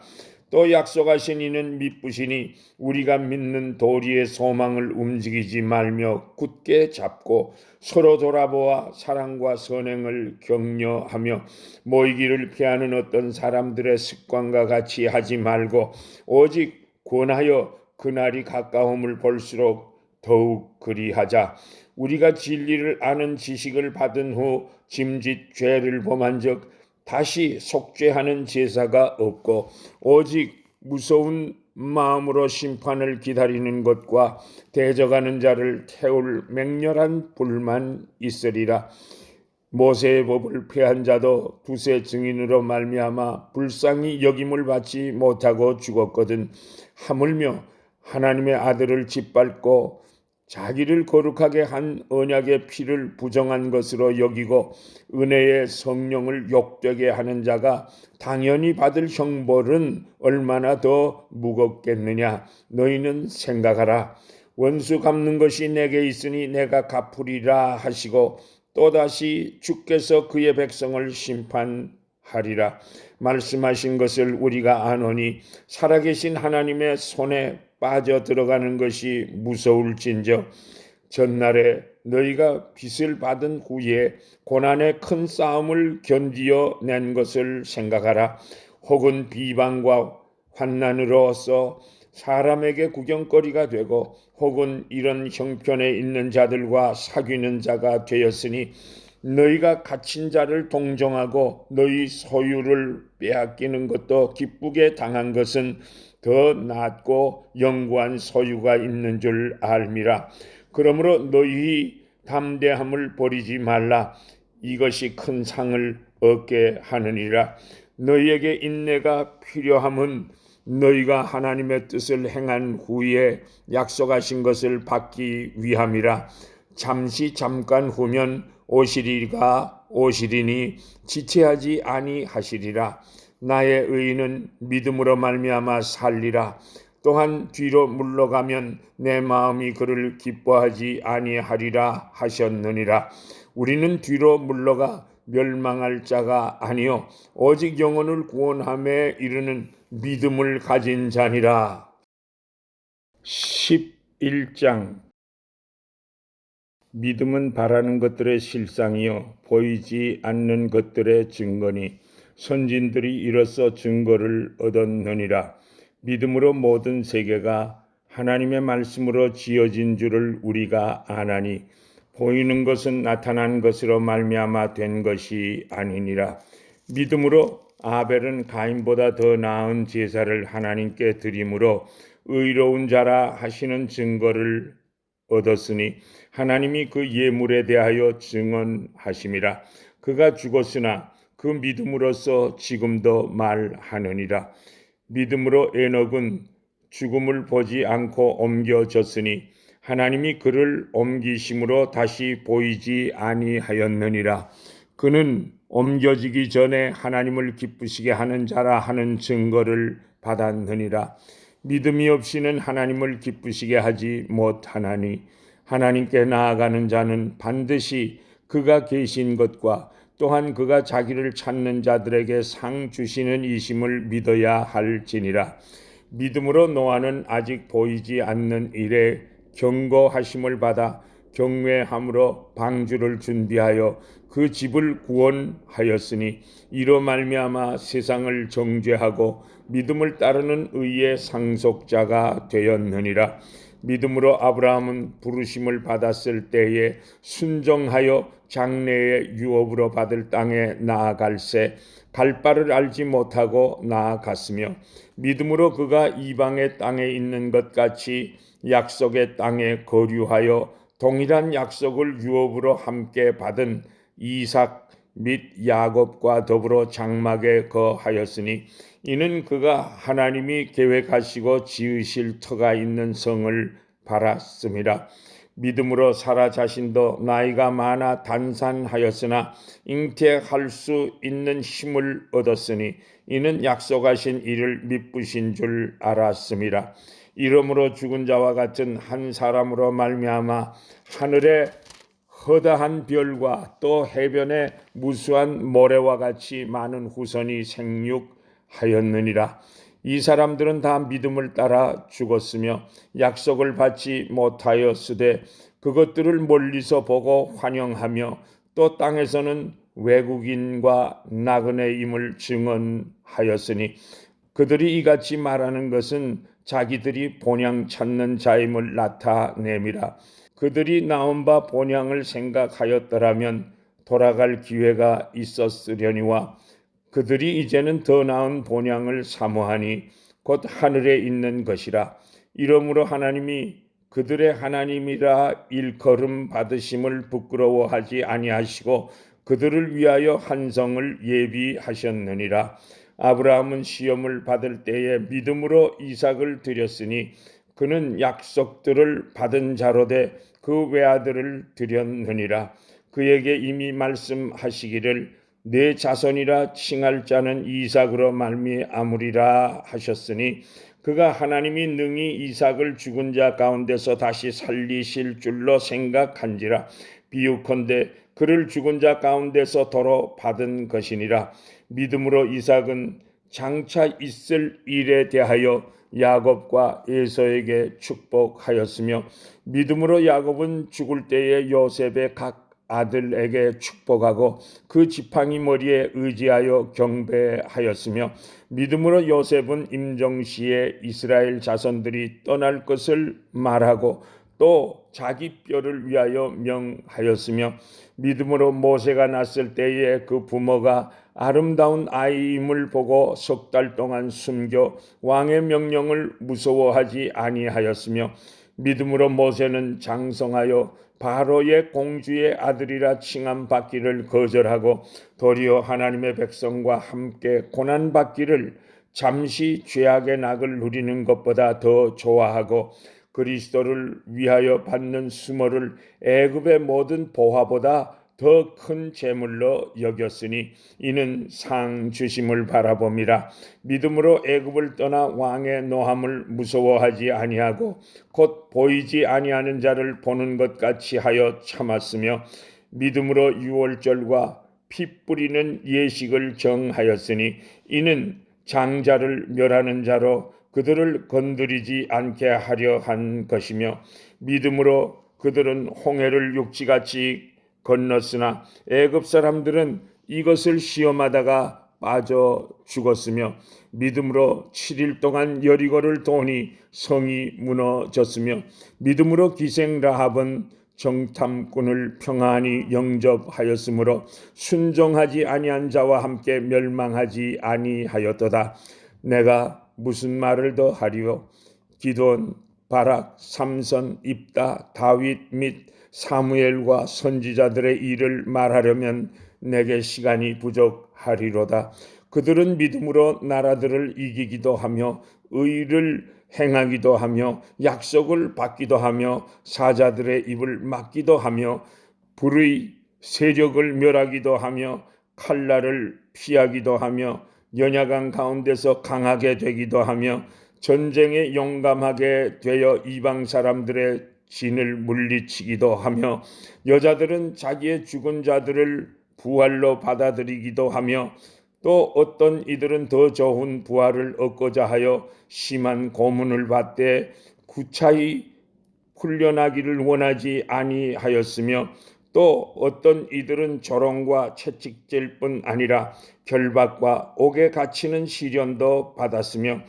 또 약속하신 이는 미쁘시니 우리가 믿는 도리의 소망을 움직이지 말며 굳게 잡고 서로 돌아보아 사랑과 선행을 격려하며 모이기를 피하는 어떤 사람들의 습관과 같이 하지 말고 오직 권하여 그날이 가까움을 볼수록 더욱 그리하자. 우리가 진리를 아는 지식을 받은 후 짐짓 죄를 범한 적 다시 속죄하는 제사가 없고 오직 무서운 마음으로 심판을 기다리는 것과 대적하는 자를 태울 맹렬한 불만 있으리라. 모세의 법을 폐한 자도 두세 증인으로 말미암아 불쌍히 여김을 받지 못하고 죽었거든. 하물며 하나님의 아들을 짓밟고 자기를 거룩하게 한 언약의 피를 부정한 것으로 여기고 은혜의 성령을 욕되게 하는 자가 당연히 받을 형벌은 얼마나 더 무겁겠느냐. 너희는 생각하라. 원수 갚는 것이 내게 있으니 내가 갚으리라 하시고 또다시 주께서 그의 백성을 심판하리라 말씀하신 것을 우리가 아노니 살아계신 하나님의 손에 빠져 들어가는 것이 무서울진저 전날에 너희가 빚을 받은 후에 고난의 큰 싸움을 견디어 낸 것을 생각하라. 혹은 비방과 환난으로서 사람에게 구경거리가 되고 혹은 이런 형편에 있는 자들과 사귀는 자가 되었으니 너희가 갇힌 자를 동정하고 너희 소유를 빼앗기는 것도 기쁘게 당한 것은 더 낫고 영구한 소유가 있는 줄 알미라. 그러므로 너희 담대함을 버리지 말라. 이것이 큰 상을 얻게 하느니라. 너희에게 인내가 필요함은 너희가 하나님의 뜻을 행한 후에 약속하신 것을 받기 위함이라. 잠깐 후면 오시리가 오시리니 지체하지 아니하시리라. 나의 의인은 믿음으로 말미암아 살리라. 또한 뒤로 물러가면 내 마음이 그를 기뻐하지 아니하리라 하셨느니라. 우리는 뒤로 물러가 멸망할 자가 아니요 오직 영혼을 구원함에 이르는 믿음을 가진 자니라. 11장 믿음은 바라는 것들의 실상이요 보이지 않는 것들의 증거니 선진들이 이로써 증거를 얻었느니라. 믿음으로 모든 세계가 하나님의 말씀으로 지어진 줄을 우리가 아나니 보이는 것은 나타난 것으로 말미암아 된 것이 아니니라. 믿음으로 아벨은 가인보다 더 나은 제사를 하나님께 드림으로 의로운 자라 하시는 증거를 얻었으니 하나님이 그 예물에 대하여 증언하심이라. 그가 죽었으나 그 믿음으로써 지금도 말하느니라. 믿음으로 에녹은 죽음을 보지 않고 옮겨졌으니 하나님이 그를 옮기심으로 다시 보이지 아니하였느니라. 그는 옮겨지기 전에 하나님을 기쁘시게 하는 자라 하는 증거를 받았느니라. 믿음이 없이는 하나님을 기쁘시게 하지 못하나니 하나님께 나아가는 자는 반드시 그가 계신 것과 또한 그가 자기를 찾는 자들에게 상 주시는 이심을 믿어야 할지니라. 믿음으로 노아는 아직 보이지 않는 일에 경고하심을 받아 경외함으로 방주를 준비하여 그 집을 구원하였으니 이로 말미암아 세상을 정죄하고 믿음을 따르는 의의 상속자가 되었느니라. 믿음으로 아브라함은 부르심을 받았을 때에 순종하여 장래의 유업으로 받을 땅에 나아갈새 갈 바를 알지 못하고 나아갔으며 믿음으로 그가 이방의 땅에 있는 것 같이 약속의 땅에 거류하여 동일한 약속을 유업으로 함께 받은 이삭 및 야곱과 더불어 장막에 거하였으니 이는 그가 하나님이 계획하시고 지으실 터가 있는 성을 바랐음이라. 믿음으로 사라 자신도 나이가 많아 단산하였으나 잉태할 수 있는 힘을 얻었으니 이는 약속하신 이를 미쁘신 줄 알았음이라. 이러므로 죽은 자와 같은 한 사람으로 말미암아 하늘의 허다한 별과 또 해변의 무수한 모래와 같이 많은 후손이 생육하였느니라. 이 사람들은 다 믿음을 따라 죽었으며 약속을 받지 못하였으되 그것들을 멀리서 보고 환영하며 또 땅에서는 외국인과 나그네임을 증언하였으니 그들이 이같이 말하는 것은 자기들이 본향 찾는 자임을 나타냄이라. 그들이 나온 바 본향을 생각하였더라면 돌아갈 기회가 있었으려니와 그들이 이제는 더 나은 본향을 사모하니 곧 하늘에 있는 것이라. 이러므로 하나님이 그들의 하나님이라 일컬음 받으심을 부끄러워하지 아니하시고 그들을 위하여 한 성을 예비하셨느니라. 아브라함은 시험을 받을 때에 믿음으로 이삭을 드렸으니 그는 약속들을 받은 자로되 그 외아들을 드렸느니라. 그에게 이미 말씀하시기를 내 자손이라 칭할 자는 이삭으로 말미암으리라 하셨으니 그가 하나님이 능히 이삭을 죽은 자 가운데서 다시 살리실 줄로 생각한지라. 비유컨대 그를 죽은 자 가운데서 도로 받은 것이니라. 믿음으로 이삭은 장차 있을 일에 대하여 야곱과 에서에게 축복하였으며 믿음으로 야곱은 죽을 때에 요셉의 각 아들에게 축복하고 그 지팡이 머리에 의지하여 경배하였으며 믿음으로 요셉은 임종시에 이스라엘 자손들이 떠날 것을 말하고 또 자기 뼈를 위하여 명하였으며 믿음으로 모세가 났을 때에 그 부모가 아름다운 아이임을 보고 석 달 동안 숨겨 왕의 명령을 무서워하지 아니하였으며 믿음으로 모세는 장성하여 바로의 공주의 아들이라 칭함받기를 거절하고 도리어 하나님의 백성과 함께 고난받기를 잠시 죄악의 낙을 누리는 것보다 더 좋아하고 그리스도를 위하여 받는 수모를 애굽의 모든 보화보다 더 큰 재물로 여겼으니 이는 상 주심을 바라봄이라. 믿음으로 애굽을 떠나 왕의 노함을 무서워하지 아니하고 곧 보이지 아니하는 자를 보는 것 같이 하여 참았으며 믿음으로 유월절과 피 뿌리는 예식을 정하였으니 이는 장자를 멸하는 자로 그들을 건드리지 않게 하려 한 것이며 믿음으로 그들은 홍해를 육지같이 건넜으나 애굽 사람들은 이것을 시험하다가 빠져 죽었으며 믿음으로 7일 동안 여리고를 도니 성이 무너졌으며 믿음으로 기생 라합은 정탐꾼을 평안히 영접하였으므로 순종하지 아니한 자와 함께 멸망하지 아니하였도다. 내가 무슨 말을 더 하리요? 기돈, 바락, 삼선, 입다, 다윗 및 사무엘과 선지자들의 일을 말하려면 내게 시간이 부족하리로다. 그들은 믿음으로 나라들을 이기기도 하며 의를 행하기도 하며 약속을 받기도 하며 사자들의 입을 막기도 하며 불의 세력을 멸하기도 하며 칼날을 피하기도 하며 연약한 가운데서 강하게 되기도 하며 전쟁에 용감하게 되어 이방 사람들의 진을 물리치기도 하며 여자들은 자기의 죽은 자들을 부활로 받아들이기도 하며 또 어떤 이들은 더 좋은 부활을 얻고자 하여 심한 고문을 받되 구차히 훈련하기를 원하지 아니하였으며 또 어떤 이들은 조롱과 채찍질 뿐 아니라 결박과 옥에 갇히는 시련도 받았으며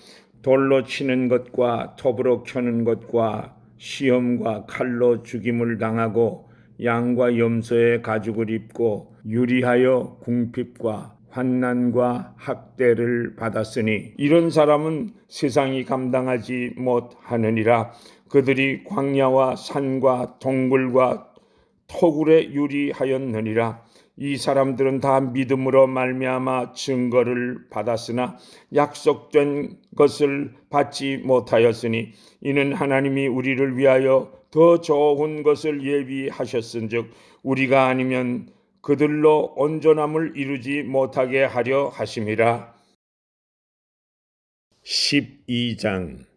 돌로 치는 것과 톱으로 켜는 것과 시험과 칼로 죽임을 당하고 양과 염소의 가죽을 입고 유리하여 궁핍과 환난과 학대를 받았으니 이런 사람은 세상이 감당하지 못하느니라. 그들이 광야와 산과 동굴과 토굴에 유리하였느니라. 이 사람들은 다 믿음으로 말미암아 증거를 받았으나 약속된 것을 받지 못하였으니 이는 하나님이 우리를 위하여 더 좋은 것을 예비하셨은즉 우리가 아니면 그들로 온전함을 이루지 못하게 하려 하심이라. 12장.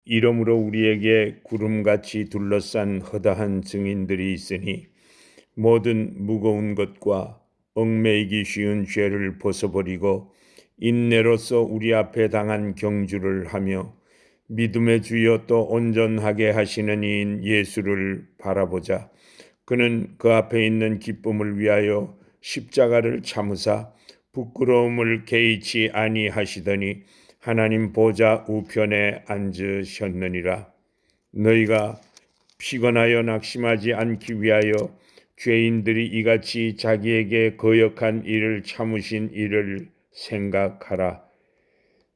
이러므로 우리에게 구름같이 둘러싼 허다한 증인들이 있으니 모든 무거운 것과 얽매이기 쉬운 죄를 벗어버리고 인내로서 우리 앞에 당한 경주를 하며 믿음의 주여 또 온전하게 하시는 이인 예수를 바라보자. 그는 그 앞에 있는 기쁨을 위하여 십자가를 참으사 부끄러움을 개의치 아니하시더니 하나님 보좌 우편에 앉으셨느니라. 너희가 피곤하여 낙심하지 않기 위하여 죄인들이 이같이 자기에게 거역한 일을 참으신 일을 생각하라.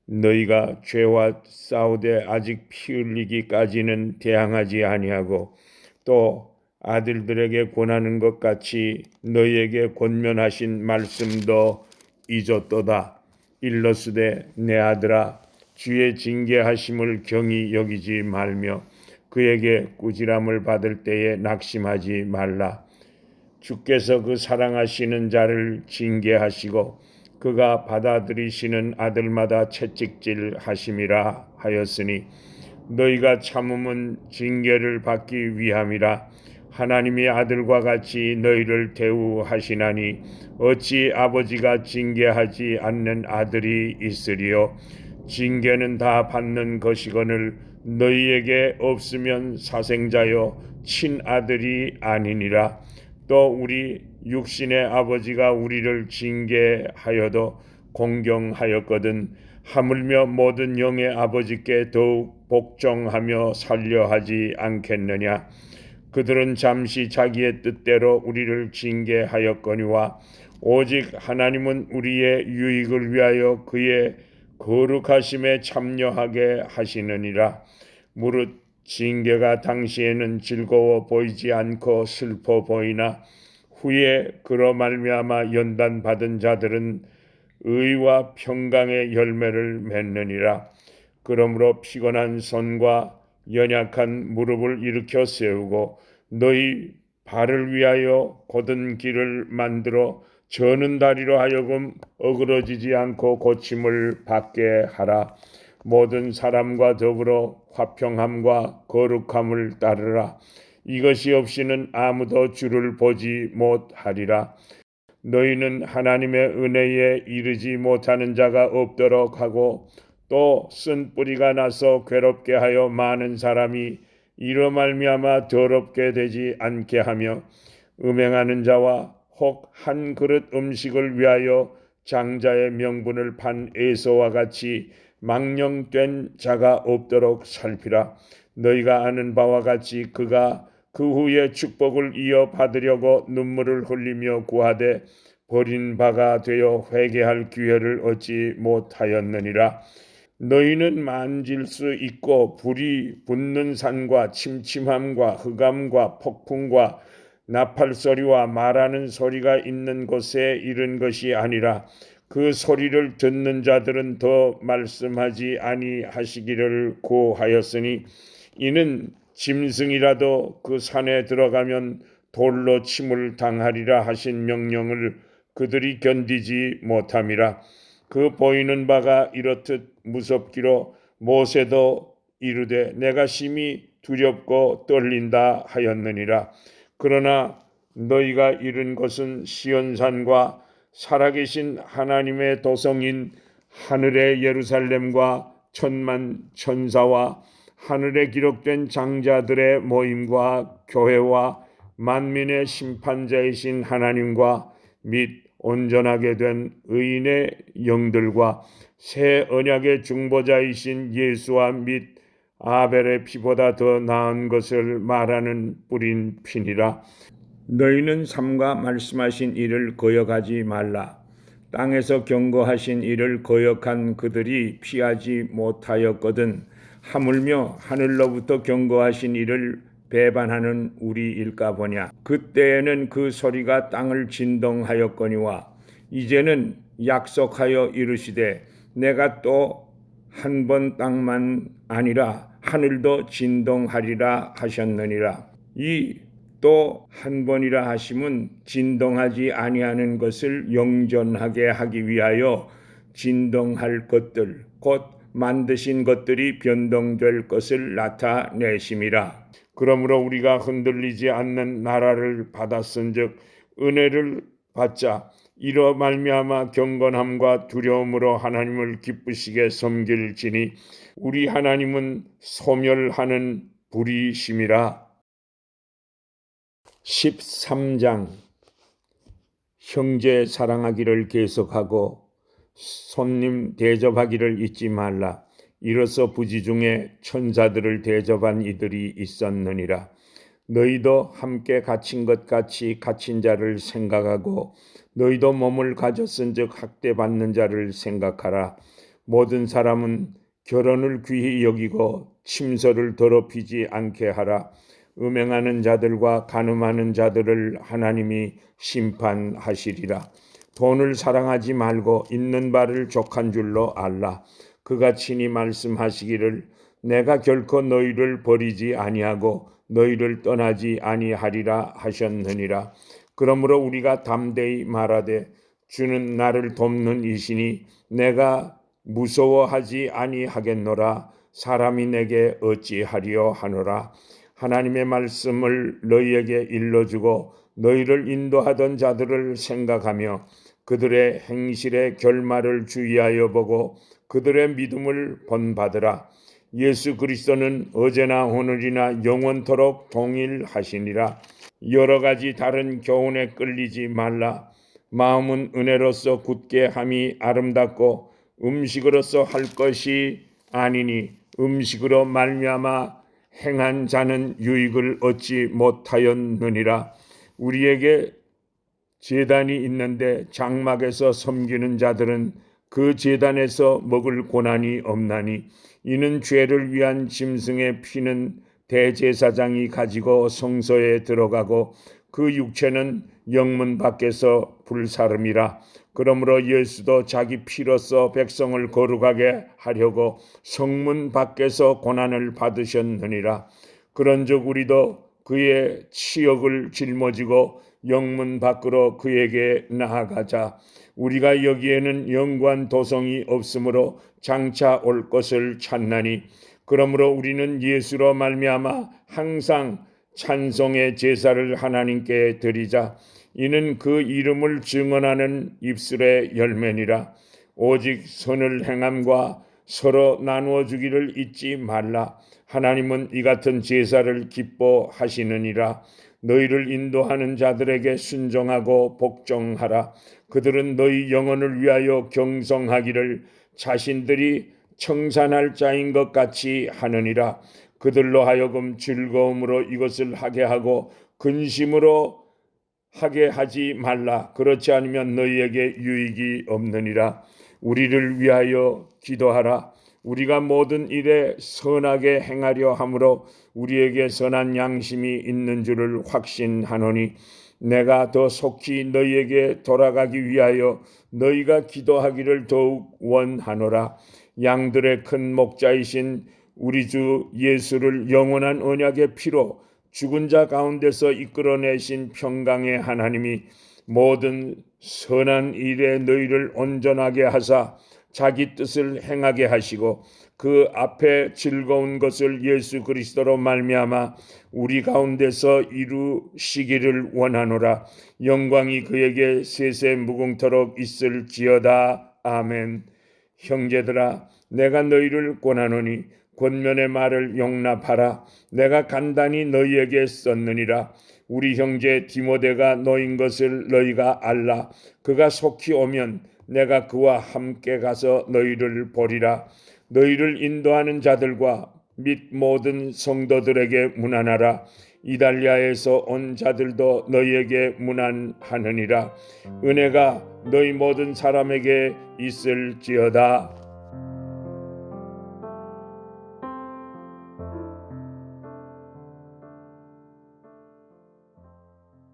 너희가 죄와 싸우되 아직 피 흘리기까지는 대항하지 아니하고 또 아들들에게 권하는 것 같이 너희에게 권면하신 말씀도 잊었도다. 일러스되 내 아들아 주의 징계하심을 경히 여기지 말며 그에게 꾸지람을 받을 때에 낙심하지 말라. 주께서 그 사랑하시는 자를 징계하시고 그가 받아들이시는 아들마다 채찍질 하심이라 하였으니 너희가 참음은 징계를 받기 위함이라. 하나님이 아들과 같이 너희를 대우하시나니 어찌 아버지가 징계하지 않는 아들이 있으리요. 징계는 다 받는 것이거늘 너희에게 없으면 사생자요 친아들이 아니니라. 또 우리 육신의 아버지가 우리를 징계하여도 공경하였거든 하물며 모든 영의 아버지께 더욱 복종하며 살려하지 않겠느냐. 그들은 잠시 자기의 뜻대로 우리를 징계하였거니와 오직 하나님은 우리의 유익을 위하여 그의 거룩하심에 참여하게 하시느니라. 무릇 징계가 당시에는 즐거워 보이지 않고 슬퍼 보이나 후에 그로 말미암아 연단 받은 자들은 의와 평강의 열매를 맺느니라. 그러므로 피곤한 손과 연약한 무릎을 일으켜 세우고 너희 발을 위하여 곧은 길을 만들어 저는 다리로 하여금 어그러지지 않고 고침을 받게 하라. 모든 사람과 더불어 화평함과 거룩함을 따르라. 이것이 없이는 아무도 주를 보지 못하리라. 너희는 하나님의 은혜에 이르지 못하는 자가 없도록 하고 또 쓴 뿌리가 나서 괴롭게 하여 많은 사람이 이로 말미암아 더럽게 되지 않게 하며 음행하는 자와 혹 한 그릇 음식을 위하여 장자의 명분을 판 에서와 같이 망령된 자가 없도록 살피라. 너희가 아는 바와 같이 그가 그 후에 축복을 이어받으려고 눈물을 흘리며 구하되 버린 바가 되어 회개할 기회를 얻지 못하였느니라. 너희는 만질 수 있고 불이 붙는 산과 침침함과 흑암과 폭풍과 나팔 소리와 말하는 소리가 있는 곳에 이른 것이 아니라 그 소리를 듣는 자들은 더 말씀하지 아니하시기를 고하였으니 이는 짐승이라도 그 산에 들어가면 돌로 침을 당하리라 하신 명령을 그들이 견디지 못함이라. 그 보이는 바가 이렇듯 무섭기로 모세도 이르되 내가 심히 두렵고 떨린다 하였느니라. 그러나 너희가 이른 것은 시온산과 살아계신 하나님의 도성인 하늘의 예루살렘과 천만 천사와 하늘에 기록된 장자들의 모임과 교회와 만민의 심판자이신 하나님과 및 온전하게 된 의인의 영들과 새 언약의 중보자이신 예수와 및 아벨의 피보다 더 나은 것을 말하는 뿌린 피니라. 너희는 삼가 말씀하신 일을 거역하지 말라. 땅에서 경고하신 일을 거역한 그들이 피하지 못하였거든 하물며 하늘로부터 경고하신 일을 배반하는 우리일까 보냐. 그때에는 그 소리가 땅을 진동하였거니와 이제는 약속하여 이르시되 내가 또 한 번 땅만 아니라 하늘도 진동하리라 하셨느니라. 이 또 한 번이라 하심은 진동하지 아니하는 것을 영존하게 하기 위하여 진동할 것들 곧 만드신 것들이 변동될 것을 나타내심이라. 그러므로 우리가 흔들리지 않는 나라를 받았은즉 은혜를 받자 이로 말미암아 경건함과 두려움으로 하나님을 기쁘시게 섬길지니 우리 하나님은 소멸하는 불이심이라. 13장 형제 사랑하기를 계속하고 손님 대접하기를 잊지 말라. 이로써 부지 중에 천사들을 대접한 이들이 있었느니라. 너희도 함께 갇힌 것 같이 갇힌 자를 생각하고 너희도 몸을 가졌은즉 학대받는 자를 생각하라. 모든 사람은 결혼을 귀히 여기고 침소를 더럽히지 않게 하라. 음행하는 자들과 간음하는 자들을 하나님이 심판하시리라. 돈을 사랑하지 말고 있는 바를 족한 줄로 알라. 그가 친히 말씀하시기를 내가 결코 너희를 버리지 아니하고 너희를 떠나지 아니하리라 하셨느니라. 그러므로 우리가 담대히 말하되 주는 나를 돕는 이시니 내가 무서워하지 아니하겠노라. 사람이 내게 어찌하리요 하노라. 하나님의 말씀을 너희에게 일러주고 너희를 인도하던 자들을 생각하며 그들의 행실의 결말을 주의하여 보고 그들의 믿음을 본받으라. 예수 그리스도는 어제나 오늘이나 영원토록 동일하시니라. 여러 가지 다른 교훈에 끌리지 말라. 마음은 은혜로서 굳게 함이 아름답고 음식으로서 할 것이 아니니 음식으로 말미암아 행한 자는 유익을 얻지 못하였느니라. 우리에게 제단이 있는데 장막에서 섬기는 자들은 그 제단에서 먹을 고난이 없나니 이는 죄를 위한 짐승의 피는 대제사장이 가지고 성소에 들어가고 그 육체는 영문 밖에서 불사름이라. 그러므로 예수도 자기 피로써 백성을 거룩하게 하려고 성문 밖에서 고난을 받으셨느니라. 그런즉 우리도 그의 치욕을 짊어지고 영문 밖으로 그에게 나아가자. 우리가 여기에는 영구한 도성이 없으므로 장차 올 것을 찾나니 그러므로 우리는 예수로 말미암아 항상 찬송의 제사를 하나님께 드리자. 이는 그 이름을 증언하는 입술의 열매니라. 오직 선을 행함과 서로 나누어 주기를 잊지 말라. 하나님은 이 같은 제사를 기뻐하시느니라. 너희를 인도하는 자들에게 순종하고 복종하라. 그들은 너희 영혼을 위하여 경성하기를 자신들이 청산할 자인 것 같이 하느니라. 그들로 하여금 즐거움으로 이것을 하게 하고 근심으로 하게 하지 말라. 그렇지 않으면 너희에게 유익이 없느니라. 우리를 위하여 기도하라. 우리가 모든 일에 선하게 행하려 함으로 우리에게 선한 양심이 있는 줄을 확신하노니 내가 더 속히 너희에게 돌아가기 위하여 너희가 기도하기를 더욱 원하노라. 양들의 큰 목자이신 우리 주 예수를 영원한 언약의 피로 죽은 자 가운데서 이끌어내신 평강의 하나님이 모든 선한 일에 너희를 온전하게 하사 자기 뜻을 행하게 하시고 그 앞에 즐거운 것을 예수 그리스도로 말미암아 우리 가운데서 이루시기를 원하노라. 영광이 그에게 세세 무궁토록 있을지어다. 아멘. 형제들아, 내가 너희를 권하노니 권면의 말을 용납하라. 내가 간단히 너희에게 썼느니라. 우리 형제 디모데가 너인 것을 너희가 알라. 그가 속히 오면 내가 그와 함께 가서 너희를 보리라. 너희를 인도하는 자들과 및 모든 성도들에게 문안하라. 이달리아에서 온 자들도 너희에게 문안하느니라. 은혜가 너희 모든 사람에게 있을지어다.